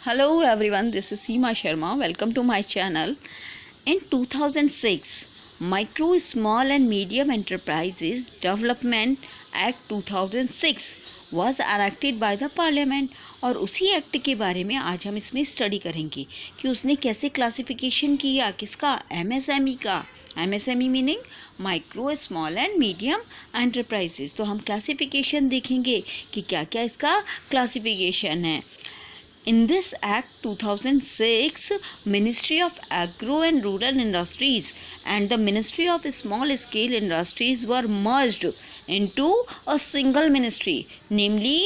Hello everyone, this is Seema Sharma. Welcome to my channel. In 2006, Micro, Small and Medium Enterprises Development Act 2006 was enacted by the Parliament और उसी act के बारे में आज हम इसमें स्टडी करेंगे कि उसने कैसे क्लासिफिकेशन किया किसका एमएसएमई का। MSME meaning micro small and medium enterprises. तो हम क्लासिफिकेशन देखेंगे कि क्या क्या इसका क्लासिफिकेशन है। In this Act 2006, Ministry of Agro and Rural Industries and the Ministry of Small Scale Industries were merged into a single ministry, namely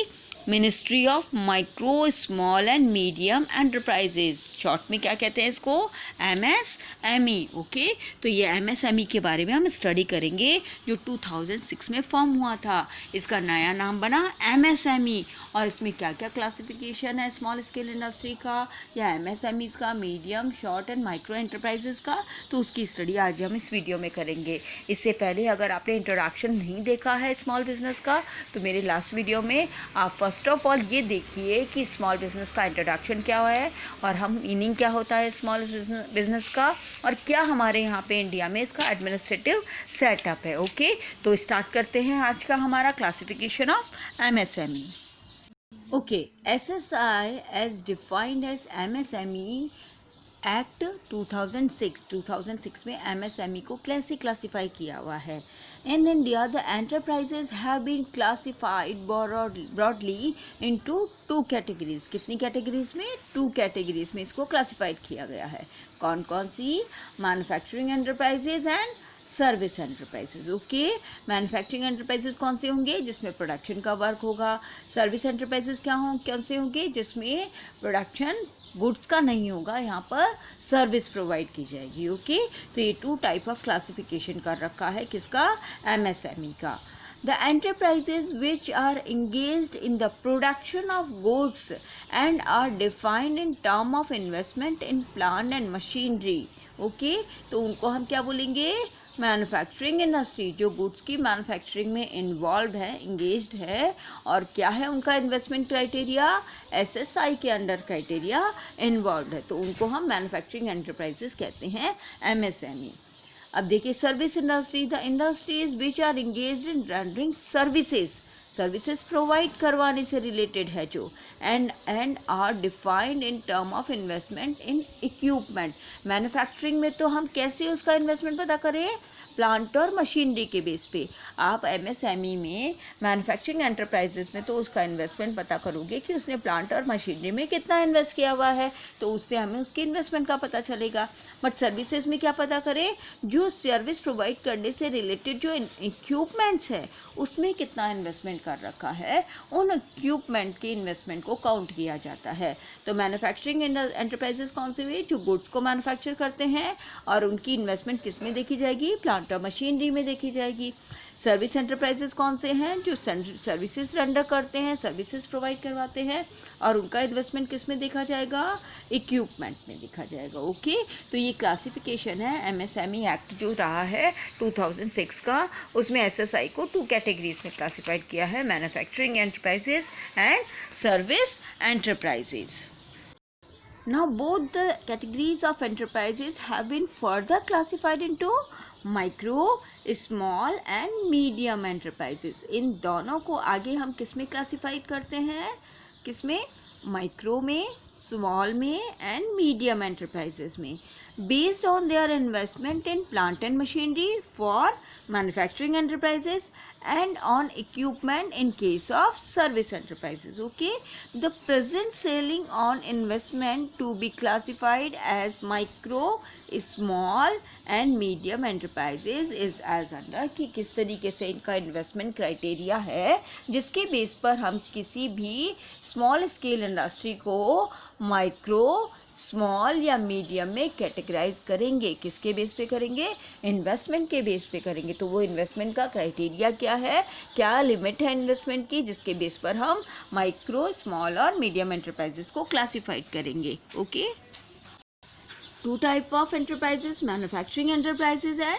ministry of micro small and medium enterprises. Short में क्या कहते हैं इसको? MSME. Okay, तो ये MSME के बारे में हम स्टडी करेंगे जो 2006 में फॉर्म हुआ था। इसका नया नाम बना एमएसएमई और इसमें क्या क्या क्लासिफिकेशन है स्मॉल स्केल इंडस्ट्री का या एमएसएमई का, medium, short and micro enterprises का, तो उसकी स्टडी आज हम इस वीडियो में करेंगे। इससे पहले अगर आपने इंट्रोडक्शन नहीं देखा है स्मॉल बिजनेस का तो मेरे लास्ट वीडियो में आप फर्स्ट ऑफ ऑल ये देखिए कि स्मॉल बिजनेस का इंट्रोडक्शन क्या है और हम मीनिंग क्या होता है स्मॉल बिजनेस का और क्या हमारे यहाँ पे इंडिया में इसका एडमिनिस्ट्रेटिव सेटअप है। ओके, तो स्टार्ट करते हैं आज का हमारा classification of MSME. Okay, SSI as defined as MSME act 2006 में एमएसएमई को कैसे क्लासीफाई किया हुआ है। In India the enterprises have been classified broadly into two categories. कितनी कैटेगरीज में? टू कैटेगरीज में इसको क्लासिफाइड किया गया है। कौन कौन सी? Manufacturing enterprises and service enterprises. Okay, manufacturing enterprises कौन से होंगे? जिसमें प्रोडक्शन का वर्क होगा। सर्विस एंटरप्राइजेज कौन से होंगे? जिसमें प्रोडक्शन गुड्स का नहीं होगा, यहाँ पर सर्विस प्रोवाइड की जाएगी। ओके, तो ये टू टाइप ऑफ क्लासिफिकेशन कर रखा है किसका? एमएसएमई का। The enterprises which are engaged in the production of goods and are defined in term of investment in plant and machinery. Okay, तो उनको हम क्या बोलेंगे? मैन्युफैक्चरिंग इंडस्ट्री, जो गुड्स की मैन्युफैक्चरिंग में इन्वॉल्व है, इंगेज्ड है। और क्या है उनका इन्वेस्टमेंट क्राइटेरिया? एसएसआई के अंडर क्राइटेरिया इन्वॉल्व है, तो उनको हम मैन्युफैक्चरिंग एंटरप्राइजेस कहते हैं, एमएसएमई। अब देखिए service industry, the industries which are engaged in rendering services provide करवाने से रिलेटेड है जो, and are defined in term of investment in equipment. Manufacturing में तो हम कैसे उसका इन्वेस्टमेंट पता करें? प्लांट और मशीनरी के बेस पे। आप एमएसएमई में मैन्युफैक्चरिंग एंटरप्राइजेस में तो उसका इन्वेस्टमेंट पता करोगे कि उसने प्लांट और मशीनरी में कितना इन्वेस्ट किया हुआ है, तो उससे हमें उसके इन्वेस्टमेंट का पता चलेगा। बट सर्विसेज में क्या पता करें? जो सर्विस प्रोवाइड करने से रिलेटेड जो इक्विपमेंट्स है उसमें कितना इन्वेस्टमेंट कर रखा है, उन इक्विपमेंट के इन्वेस्टमेंट को काउंट किया जाता है। तो मैन्युफैक्चरिंग एंटरप्राइजेस कौन से हुए? जो गुड्स को मैन्युफैक्चर करते हैं और उनकी इन्वेस्टमेंट किस में देखी जाएगी? प्लांट और मशीनरी में देखी जाएगी। सर्विस एंटरप्राइजेस कौन से हैं? जो सर्विसेज रेंडर करते हैं, सर्विसेज प्रोवाइड करवाते हैं और उनका इन्वेस्टमेंट किस में देखा जाएगा? इक्विपमेंट में देखा जाएगा। ओके, तो ये क्लासिफिकेशन है एमएसएमई एक्ट जो रहा है 2006 का, उसमें एसएसआई को टू कैटेगरीज में क्लासिफाइड किया है, manufacturing enterprises and service enterprises. Now both the categories of enterprises have been further classified into micro, small and medium enterprises. इन दोनों को आगे हम किस में क्लासिफाइड करते हैं? किस में? माइक्रो में, स्मॉल में एंड मीडियम एंटरप्राइजेस में, based on their investment in plant and machinery for manufacturing enterprises and on equipment in case of service enterprises. Okay, the present ceiling on investment to be classified as micro, small and medium enterprises is as under कि किस तरीके से इनका investment criteria है जिसके base पर हम किसी भी स्मॉल स्केल इंडस्ट्री को माइक्रो, स्मॉल या मीडियम में कैटेगराइज करेंगे। किसके बेस पे करेंगे? इन्वेस्टमेंट के बेस पे करेंगे। तो वो इन्वेस्टमेंट का क्राइटेरिया क्या है, क्या लिमिट है इन्वेस्टमेंट की, जिसके बेस पर हम माइक्रो, स्मॉल और मीडियम एंटरप्राइजेस को क्लासिफाइड करेंगे। Okay, two type of enterprises, manufacturing enterprises and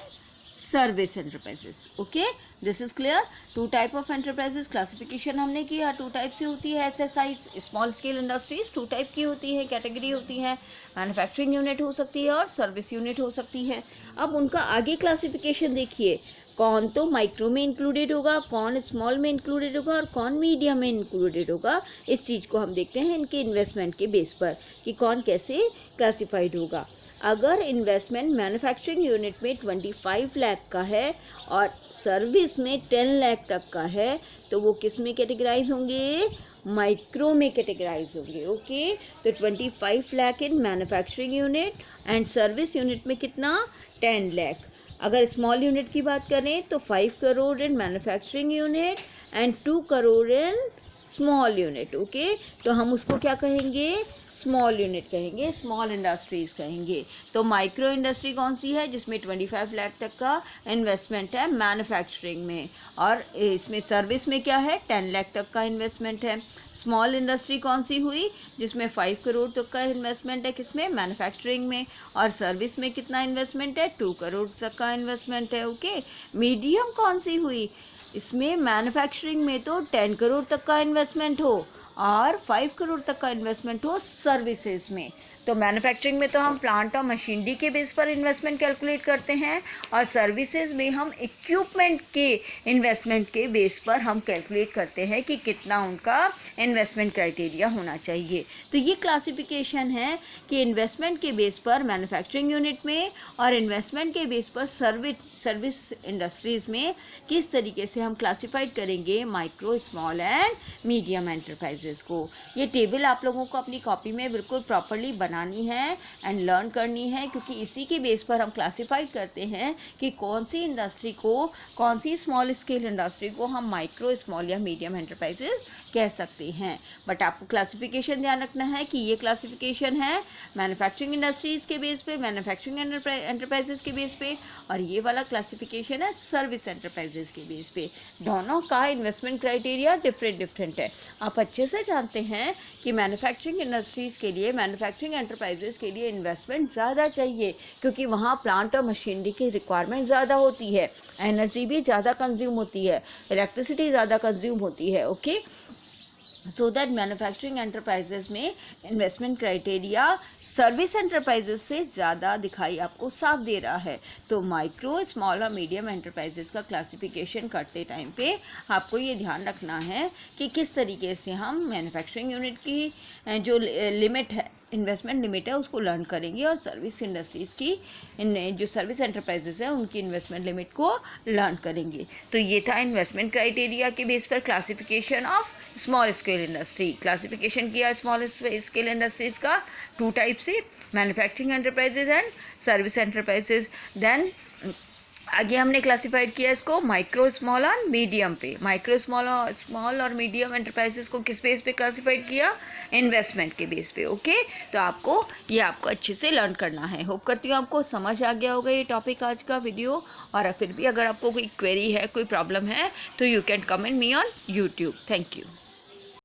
service enterprises. Okay, this is clear. Two type of enterprises classification हमने किया, टू टाइप से होती है SSI, small scale industries, two type की होती है, कैटेगरी होती है, मैन्युफैक्चरिंग यूनिट हो सकती है और सर्विस यूनिट हो सकती है। अब उनका आगे क्लासिफिकेशन देखिए, कौन तो माइक्रो में इंक्लूडेड होगा, कौन स्मॉल में इंक्लूडेड होगा और कौन मीडियम में इंक्लूडेड होगा। इस चीज़ को हम देखते हैं इनके इन्वेस्टमेंट के बेस पर कि कौन कैसे क्लासिफाइड होगा। अगर इन्वेस्टमेंट मैन्युफैक्चरिंग यूनिट में 25 लाख का है और सर्विस में 10 लाख तक का है तो वो किस में कैटेगराइज होंगे, माइक्रो में कैटेगराइज होंगे। ओके, तो 25 lakh in manufacturing unit and service unit में कितना, 10 लाख। अगर स्मॉल यूनिट की बात करें तो 5 crore in manufacturing unit and 2 crore in small unit. Okay, तो हम उसको क्या कहेंगे, स्मॉल यूनिट कहेंगे, स्मॉल इंडस्ट्रीज़ कहेंगे। तो माइक्रो इंडस्ट्री कौन सी है, जिसमें 25 लाख तक का इन्वेस्टमेंट है मैन्युफैक्चरिंग में, और इसमें सर्विस में क्या है, 10 लाख तक का इन्वेस्टमेंट है। स्मॉल इंडस्ट्री कौन सी हुई, जिसमें 5 करोड़ तक का इन्वेस्टमेंट है, किसमें, मैन्युफैक्चरिंग में, और सर्विस में कितना इन्वेस्टमेंट है, 2 करोड़ तक का इन्वेस्टमेंट है। ओके, मीडियम कौन सी हुई, इसमें मैन्युफैक्चरिंग में तो 10 करोड़ तक का इन्वेस्टमेंट हो और 5 करोड़ तक का इन्वेस्टमेंट हो सर्विसेज में। तो मैन्युफैक्चरिंग में तो हम प्लांट और मशीनरी के बेस पर इन्वेस्टमेंट कैलकुलेट करते हैं और सर्विसेज में हम इक्विपमेंट के इन्वेस्टमेंट के बेस पर हम कैलकुलेट करते हैं कि कितना उनका इन्वेस्टमेंट क्राइटेरिया होना चाहिए। तो ये क्लासिफिकेशन है कि इन्वेस्टमेंट के बेस पर मैन्युफैक्चरिंग यूनिट में और इन्वेस्टमेंट के बेस पर सर्विस इंडस्ट्रीज़ में किस तरीके से हम क्लासिफाइड करेंगे micro, small and medium enterprises को। ये टेबल आप लोगों को अपनी कॉपी में बिल्कुल प्रॉपरली बनानी है एंड लर्न करनी है, क्योंकि इसी के बेस पर हम क्लासिफाइड करते हैं कि कौन सी इंडस्ट्री को, कौन सी स्मॉल स्केल इंडस्ट्री को हम माइक्रो, स्मॉल या मीडियम एंटरप्राइजेस कह सकते हैं। बट आपको क्लासिफिकेशन ध्यान रखना है कि ये क्लासिफिकेशन है मैन्युफैक्चरिंग इंडस्ट्रीज़ के बेस पे, मैन्युफैक्चरिंग एंटरप्राइजेस के बेस पे, और ये वाला क्लासिफिकेशन है सर्विस एंटरप्राइजेस के बेस पे। दोनों का इन्वेस्टमेंट क्राइटेरिया डिफरेंट है। आप अच्छे से जानते हैं कि मैन्युफैक्चरिंग इंडस्ट्रीज़ के लिए, मैन्युफैक्चरिंग एंटरप्राइजेस के लिए इन्वेस्टमेंट ज़्यादा चाहिए, क्योंकि वहाँ प्लांट और मशीनरी की रिक्वायरमेंट ज़्यादा होती है, एनर्जी भी ज़्यादा कंज्यूम होती है, इलेक्ट्रिसिटी ज़्यादा कंज्यूम होती है। Okay, so that manufacturing enterprises में इन्वेस्टमेंट क्राइटेरिया सर्विस एंटरप्राइजेस से ज़्यादा दिखाई आपको साफ दे रहा है। तो माइक्रो, स्मॉल और मीडियम एंटरप्राइजेस का क्लासिफिकेशन करते टाइम पे आपको ये ध्यान रखना है कि किस तरीके से हम मैन्युफैक्चरिंग यूनिट की जो लिमिट है, इन्वेस्टमेंट लिमिट है, उसको लर्न करेंगे और सर्विस इंडस्ट्रीज़ की जो सर्विस एंटरप्राइजेस है उनकी इन्वेस्टमेंट लिमिट को लर्न करेंगे। तो ये था इन्वेस्टमेंट क्राइटेरिया के बेस पर classification of small scale industry. Classification किया स्मॉल स्केल इंडस्ट्रीज़ का 2 टाइप से, manufacturing enterprises and service enterprises. Then आगे हमने क्लासिफाइड किया इसको माइक्रो, स्मॉल और मीडियम पे। माइक्रो, स्मॉल और मीडियम एंटरप्राइजेस को किस बेस पे क्लासिफाइड किया, इन्वेस्टमेंट के बेस पे। ओके, तो आपको अच्छे से लर्न करना है। होप करती हूँ आपको समझ आ गया होगा ये टॉपिक आज का वीडियो। और फिर भी अगर आपको कोई क्वेरी है, कोई प्रॉब्लम है, तो you can comment me on YouTube. Thank you.